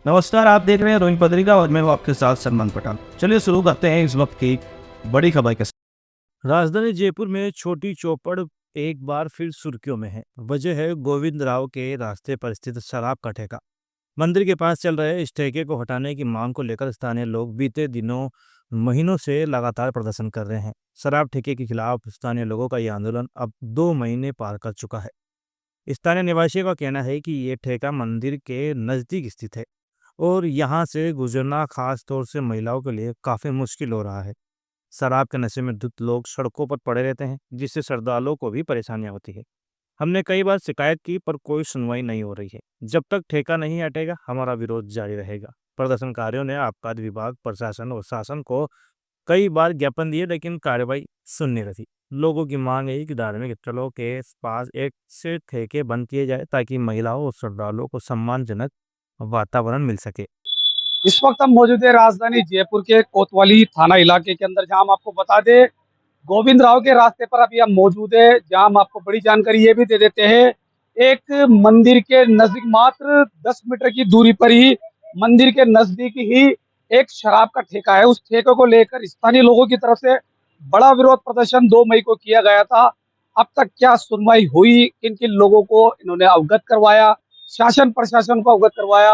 नमस्कार, आप देख रहे हैं रोहित पत्रिका और मैं हूं आपके साथ सलमान पठान। चलिए शुरू करते हैं इस वक्त की बड़ी खबर के साथ। राजधानी जयपुर में छोटी चौपड़ एक बार फिर सुर्खियों में है। वजह है गोविंद राव के रास्ते पर स्थित शराब का ठेका। मंदिर के पास चल रहे इस ठेके को हटाने की मांग को लेकर स्थानीय लोग बीते दिनों महीनों से लगातार प्रदर्शन कर रहे हैं। शराब ठेके के खिलाफ स्थानीय लोगों का यह आंदोलन अब 2 महीने पार कर चुका है। स्थानीय निवासियों का कहना है कि ये ठेका मंदिर के नजदीक स्थित है और यहाँ से गुजरना खास तौर से महिलाओं के लिए काफी मुश्किल हो रहा है। शराब के नशे में धुत लोग सड़कों पर पड़े रहते हैं, जिससे श्रद्धालुओं को भी परेशानियां होती है। हमने कई बार शिकायत की पर कोई सुनवाई नहीं हो रही है। जब तक ठेका नहीं हटेगा हमारा विरोध जारी रहेगा। प्रदर्शनकारियों ने आबकारी विभाग, प्रशासन और शासन को कई बार ज्ञापन दिए लेकिन कार्रवाई सुन नहीं रही। लोगों की मांग है कि धार्मिक स्थलों के पास एक से ठेके बंद किए जाए ताकि महिलाओं और श्रद्धालुओं को सम्मानजनक वातावरण मिल सके। इस वक्त हम मौजूद है राजधानी जयपुर के कोतवाली थाना इलाके के अंदर, जहां हम आपको बता दें गोविंद राव के रास्ते पर अभी हम मौजूद है, जहां हम आपको बड़ी जानकारी ये भी दे देते हैं। एक मंदिर के नजदीक मात्र 10 मीटर की दूरी पर ही मंदिर के नजदीक ही एक शराब का ठेका है। उस ठेके को लेकर स्थानीय लोगों की तरफ से बड़ा विरोध प्रदर्शन 2 मई को किया गया था। अब तक क्या सुनवाई हुई, किन किन लोगों को इन्होंने अवगत करवाया, शासन प्रशासन को अवगत करवाया,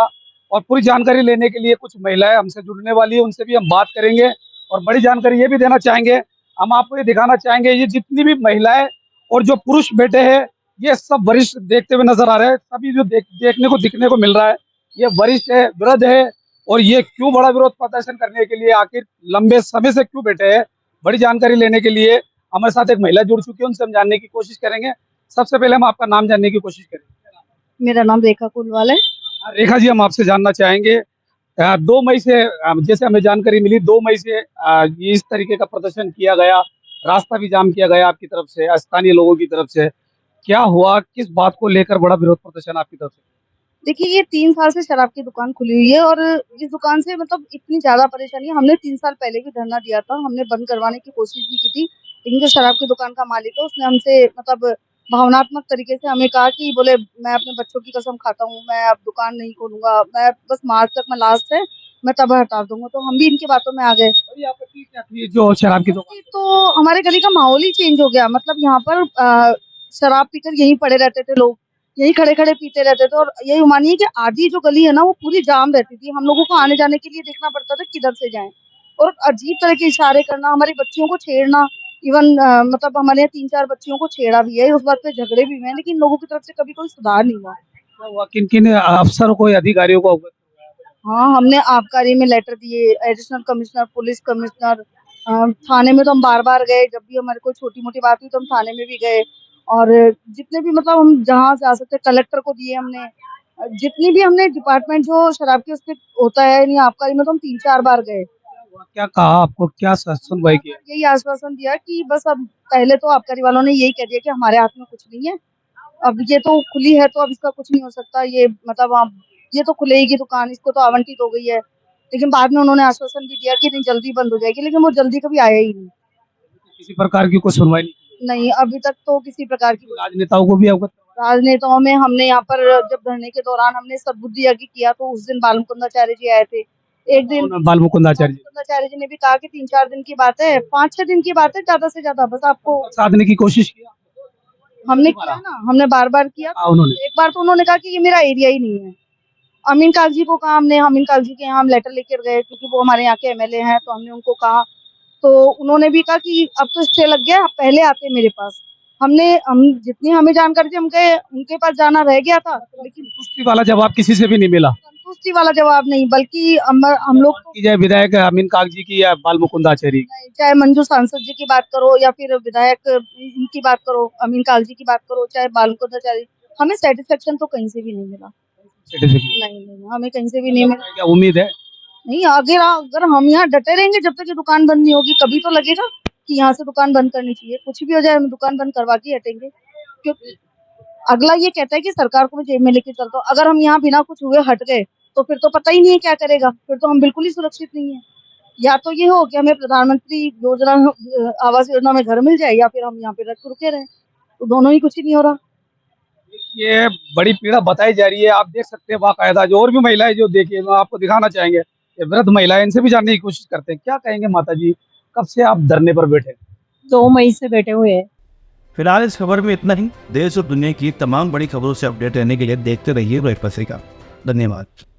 और पूरी जानकारी लेने के लिए कुछ महिलाएं हमसे जुड़ने वाली है, उनसे भी हम बात करेंगे और बड़ी जानकारी ये भी देना चाहेंगे। हम आपको ये दिखाना चाहेंगे, ये जितनी भी महिलाएं और जो पुरुष बैठे हैं ये सब वरिष्ठ देखते हुए नजर आ रहे हैं। सभी जो देखने को दिखने को मिल रहा है ये वरिष्ठ है, वृद्ध है। और ये क्यों बड़ा विरोध प्रदर्शन करने के लिए, आखिर लंबे समय से क्यों बैठे हैं, बड़ी जानकारी लेने के लिए हमारे साथ एक महिला जुड़ चुकी है, उनसे हम जानने की कोशिश करेंगे। सबसे पहले हम आपका नाम जानने की कोशिश करेंगे। मेरा नाम रेखा कुलवाल है। रेखा जी, हम आपसे जानना चाहेंगे 2 मई से जैसे हमें जानकारी मिली 2 मई से ये इस तरीके का प्रदर्शन किया गया, रास्ता भी जाम किया गया आपकी तरफ से, स्थानीय लोगों की तरफ से। क्या हुआ, किस बात को लेकर बड़ा विरोध प्रदर्शन आपकी तरफ से? देखिए, ये 3 साल से शराब की दुकान खुली हुई है और इस दुकान से मतलब इतनी ज़्यादा परेशानी है। हमने 3 साल पहले भी धरना दिया था, हमने बंद करवाने की कोशिश भी की थी, लेकिन जो शराब की दुकान का मालिक है उसने हमसे मतलब भावनात्मक तरीके से हमें कहा कि बोले मैं अपने बच्चों की कसम खाता हूँ, मैं अब दुकान नहीं खोलूँगा, मैं बस मार्च तक मैं लास्ट है, मैं तब हटा दूँगा। तो हम भी इनकी बातों में आ गए। और ये आपत्ति क्या थी जो शराब की दुकान? तो हमारे गली का माहौल ही चेंज हो गया। मतलब यहाँ पर शराब पीकर यहीं पड़े रहते थे लोग, यहीं खड़े-खड़े पीते रहते थे और यही मानिए कि आधी जो गली है ना वो पूरी जाम रहती थी। हम लोगों को आने-जाने के लिए देखना पड़ता था किधर से जाएँ और अजीब तरह के इशारे करना, हमारी बच्चियों को छेड़ना। इवन मतलब हमारे यहाँ 3-4 बच्चियों को छेड़ा भी है, उस बात पे झगड़े भी हुए हैं, लेकिन लोगों की तरफ से कभी कोई सुधार नहीं हुआ। क्या हुआ, किन किन अफसरों को या अधिकारियों को अवगत हाँ, हमने आबकारी में लेटर दिए, एडिशनल कमिश्नर, पुलिस कमिश्नर, थाने में तो हम बार-बार गए, जब भी हमारे कोई छोटी-मोटी बात हुई तो हम थाने में भी गए और जितने भी मतलब हम जहाँ जा सकते कलेक्टर को दिए हमने। जितनी भी हमने डिपार्टमेंट जो शराब के उसपे होता है यानी आबकारी में तो हम 3-4 बार गए। हुआ, क्या कहा आपको, क्या सुनवाई किया? यही आश्वासन दिया कि बस अब पहले तो आबकारी वालों ने यही कह दिया कि हमारे हाथ में कुछ नहीं है। अब ये तो खुली है तो अब इसका कुछ नहीं हो सकता। ये मतलब आप ये तो खुलेगी दुकान, इसको तो आवंटित हो गई है। लेकिन बाद में उन्होंने आश्वासन भी दिया कि नहीं जल्दी बंद हो जाएगी, लेकिन वो जल्दी कभी आया ही नहीं। किसी प्रकार की कोई सुनवाई नहीं की? नहीं, अभी तक तो किसी प्रकार की राजनेताओं को भी अवगत करवाया? राजनेताओं में हमने यहाँ पर जब धरने के दौरान हमने सद्बुद्धि यज्ञ किया तो उस दिन बाल मुकुंदाचार्य जी आए थे। एक दिन बाल मुकुंदाचार्य जी मुकुंदाचार्य जी ने भी कहा कि 3-4 दिन की बात है, 5-6 दिन की बात है ज़्यादा से ज़्यादा बस आपको साधने की कोशिश किया हमने किया ना, हमने बार-बार किया। उन्होंने? एक बार तो उन्होंने कहा कि ये मेरा एरिया ही नहीं है। अमीन कागजी को कहा हमने, अमीन कागजी के यहाँ हम लेटर लेकर गए क्योंकि वो हमारे यहाँ के एमएलए हैं, तो हमने उनको कहा, तो उन्होंने भी कहा कि अब तो स्टे लग गया, आप पहले आते मेरे पास। हम जितनी हमें जानकारी थी हम गए, उनके पास जाना रह गया था, लेकिन संतुष्टि वाला जवाब किसी से भी नहीं मिला? संतुष्टि वाला जवाब नहीं, बल्कि हम लोग की जाए विधायक अमीन कागजी की या बाल मुकुंदाचारी? चाहे मंजू सांसद जी की बात करो या फिर विधायक इनकी बात करो, अमीन कागजी की बात करो, चाहे बालकोदाचारी, हमें सेटिस्फेक्शन तो कहीं से भी नहीं मिला। नहीं, हमें कहीं से भी नहीं मिला। क्या उम्मीद है? नहीं, अगर हम यहाँ डटे रहेंगे जब तक ये दुकान बंद नहीं होगी, कभी तो लगेगा कि यहाँ से दुकान बंद करनी चाहिए। कुछ भी हो जाए हम दुकान बंद करवा के हटेंगे, क्योंकि अगला ये कहता है कि सरकार को भी जेब में लेके चलता हूँ। अगर हम यहाँ बिना कुछ हुए हट गए तो फिर तो पता ही नहीं है क्या करेगा, फिर तो हम बिल्कुल ही सुरक्षित नहीं है। या तो ये हो कि हमें प्रधानमंत्री योजना आवास योजना में घर मिल जाए या फिर हम यहाँ पे रुके रहें, तो दोनों ही कुछ ही नहीं हो रहा। ये बड़ी पीड़ा बताई जा रही है। आप देख सकते हैं बाकायदा जो और भी महिलाएं जो देखिए मैं आपको दिखाना चाहेंगे, ये वृद्ध महिलाएं, इनसे भी जानने की कोशिश करते हैं। क्या कहेंगे माता जी, कब से आप धरने पर बैठे? 2 मई से बैठे हुए हैं। फिलहाल इस खबर में इतना ही। देश और दुनिया की तमाम बड़ी खबरों से अपडेट रहने के लिए देखते रहिए रोहित पत्रिका। धन्यवाद।